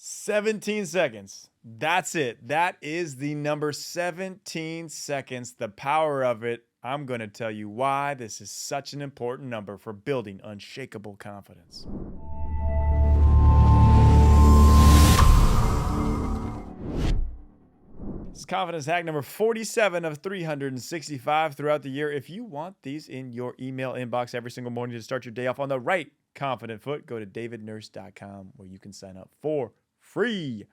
17 seconds. That's it. That is the number 17 seconds. The power of it. I'm going to tell you why this is such an important number for building unshakable confidence. This is confidence hack number 47 of 365 throughout the year. If you want these in your email inbox every single morning to start your day off on the right confident foot, go to davidnurse.com where you can sign up for free.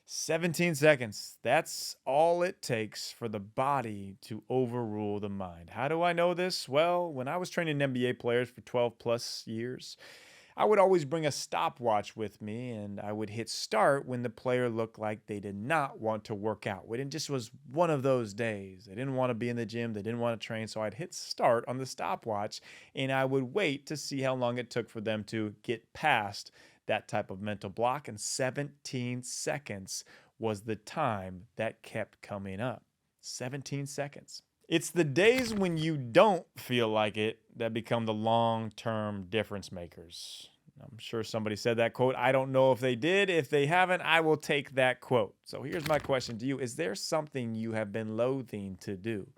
17 seconds. That's all it takes for the body to overrule the mind. How do I know this? Well, when I was training NBA players for 12 plus years, I would always bring a stopwatch with me, and I would hit start when the player looked like they did not want to work out. It just was one of those days. They didn't want to be in the gym. They didn't want to train. So I'd hit start on the stopwatch, and I would wait to see how long it took for them to get past that type of mental block. And 17 seconds was the time that kept coming up. 17 seconds. It's the days when you don't feel like it that become the long-term difference makers. I'm sure somebody said that quote. I don't know if they did. If they haven't, I will take that quote. So here's my question to you. Is there something you have been loathing to do?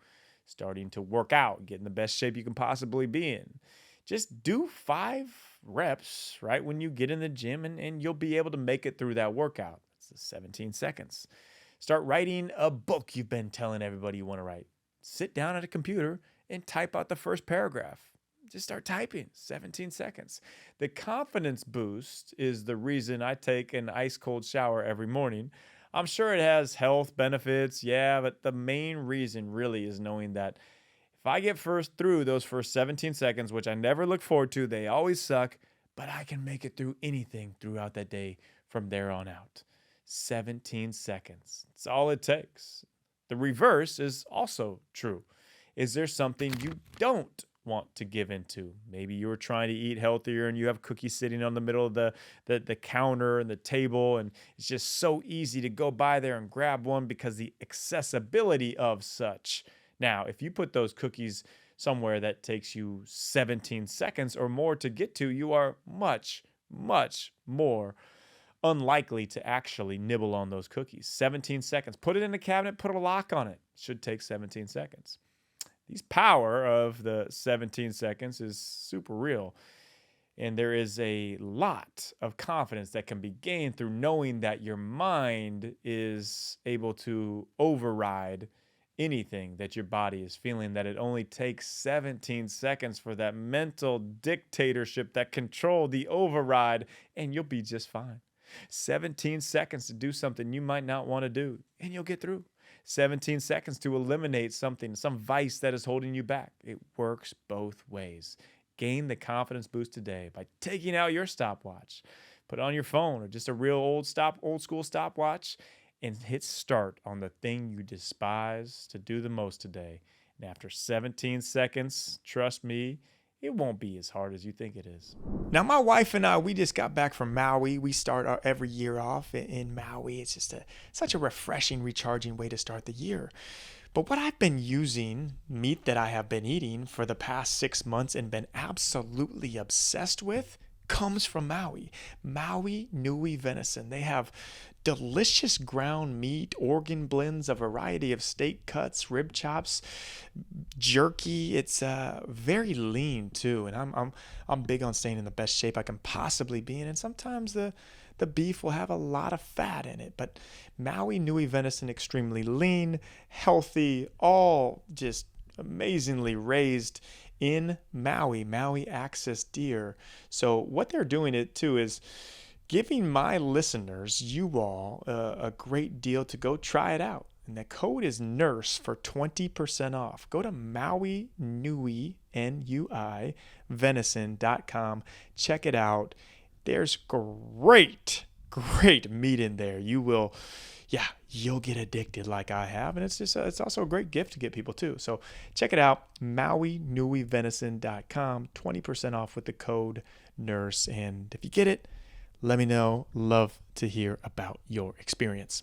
Starting to work out, get in the best shape you can possibly be in. Just do 5 reps, right, when you get in the gym, and you'll be able to make it through that workout. It's the 17 seconds. Start writing a book you've been telling everybody you want to write. Sit down at a computer and type out the first paragraph. Just start typing. 17 seconds. The confidence boost is the reason I take an ice cold shower every morning. I'm sure it has health benefits, yeah, but the main reason really is knowing that if I get through those first 17 seconds, which I never look forward to, they always suck, but I can make it through anything throughout that day from there on out. 17 seconds. It's all it takes. The reverse is also true. Is there something you don't want to give into? Maybe you were trying to eat healthier and you have cookies sitting on the middle of the counter and the table, and it's just so easy to go by there and grab one because the accessibility of such. Now, if you put those cookies somewhere that takes you 17 seconds or more to get to, you are much, much more unlikely to actually nibble on those cookies. 17 seconds. Put it in the cabinet, put a lock on it. Should take 17 seconds. The power of the 17 seconds is super real. And there is a lot of confidence that can be gained through knowing that your mind is able to override anything that your body is feeling, that it only takes 17 seconds for that mental dictatorship, that control, the override, and you'll be just fine. 17 seconds to do something you might not want to do, and you'll get through. 17 seconds to eliminate something, some vice that is holding you back. It works both ways. Gain the confidence boost today by taking out your stopwatch. Put it on your phone or just a real old school stopwatch and hit start on the thing you despise to do the most today. And after 17 seconds, trust me, it won't be as hard as you think it is. Now, my wife and I, we just got back from Maui. We start every year off in Maui. It's just such a refreshing, recharging way to start the year. But what I've been using, meat that I have been eating for the past 6 months and been absolutely obsessed with, comes from Maui. Maui Nui venison. They have delicious ground meat, organ blends, a variety of steak cuts, rib chops, jerky. It's very lean too, and I'm big on staying in the best shape I can possibly be in. And sometimes the beef will have a lot of fat in it, but Maui Nui venison, extremely lean, healthy, all just amazingly raised in Maui Axis deer. So what they're doing it too is giving my listeners, you all, a great deal to go try it out. And the code is NURSE for 20% off. Go to Maui Nui, Nui, venison.com. Check it out. There's great meat in there. You'll get addicted like I have. And it's also a great gift to get people too. So check it out, MauiNuiVenison.com, 20% off with the code NURSE. And if you get it, let me know. Love to hear about your experience.